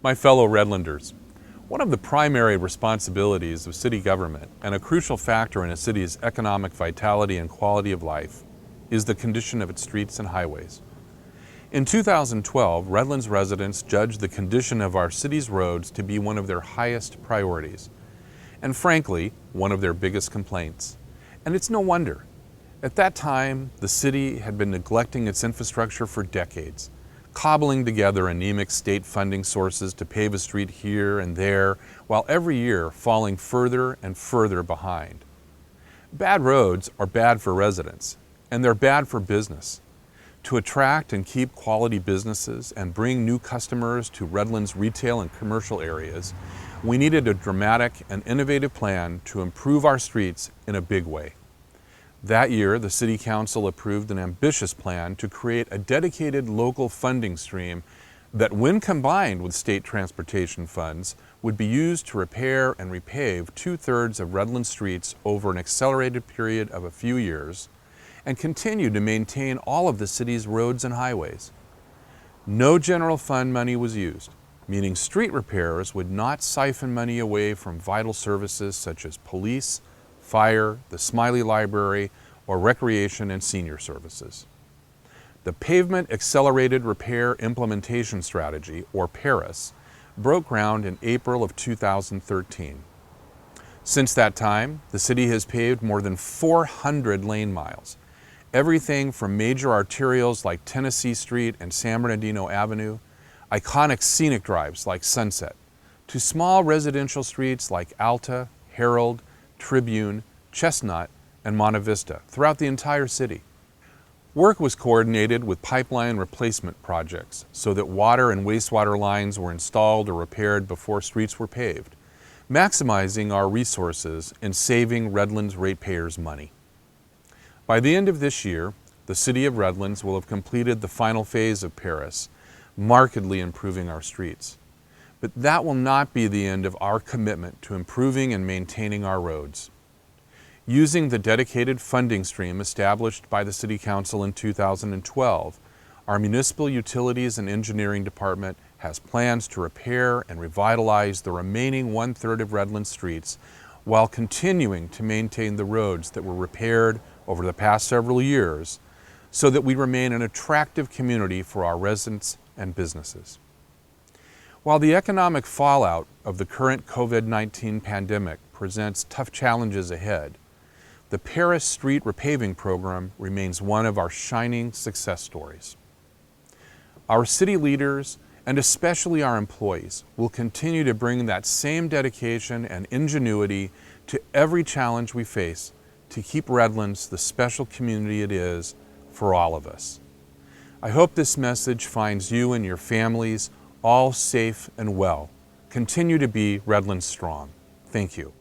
My fellow Redlanders, one of the primary responsibilities of city government and a crucial factor in a city's economic vitality and quality of life is the condition of its streets and highways. In 2012, Redlands residents judged the condition of our city's roads to be one of their highest priorities, and frankly, one of their biggest complaints. And it's no wonder. At that time, the city had been neglecting its infrastructure for decades, cobbling together anemic state funding sources to pave a street here and there, while every year falling further and further behind. Bad roads are bad for residents, and they're bad for business. To attract and keep quality businesses and bring new customers to Redlands retail and commercial areas, we needed a dramatic and innovative plan to improve our streets in a big way. That year, the City Council approved an ambitious plan to create a dedicated local funding stream that, when combined with state transportation funds, would be used to repair and repave 2/3 of Redlands streets over an accelerated period of a few years, and continue to maintain all of the city's roads and highways. No general fund money was used, meaning street repairs would not siphon money away from vital services such as police, fire, the Smiley Library, or recreation and senior services. The Pavement Accelerated Repair Implementation Strategy, or PARIS, broke ground in April of 2013. Since that time, the city has paved more than 400 lane miles, everything from major arterials like Tennessee Street and San Bernardino Avenue, iconic scenic drives like Sunset, to small residential streets like Alta, Herald, Tribune, Chestnut, and Monte Vista throughout the entire city. Work was coordinated with pipeline replacement projects so that water and wastewater lines were installed or repaired before streets were paved, maximizing our resources and saving Redlands ratepayers money. By the end of this year, the City of Redlands will have completed the final phase of PARIS, markedly improving our streets. But that will not be the end of our commitment to improving and maintaining our roads. Using the dedicated funding stream established by the City Council in 2012, our Municipal Utilities and Engineering Department has plans to repair and revitalize the remaining 1/3 of Redlands streets while continuing to maintain the roads that were repaired over the past several years so that we remain an attractive community for our residents and businesses. While the economic fallout of the current COVID-19 pandemic presents tough challenges ahead, the Paris Street Repaving Program remains one of our shining success stories. Our city leaders, and especially our employees, will continue to bring that same dedication and ingenuity to every challenge we face to keep Redlands the special community it is for all of us. I hope this message finds you and your families all safe and well. Continue to be Redlands strong. Thank you.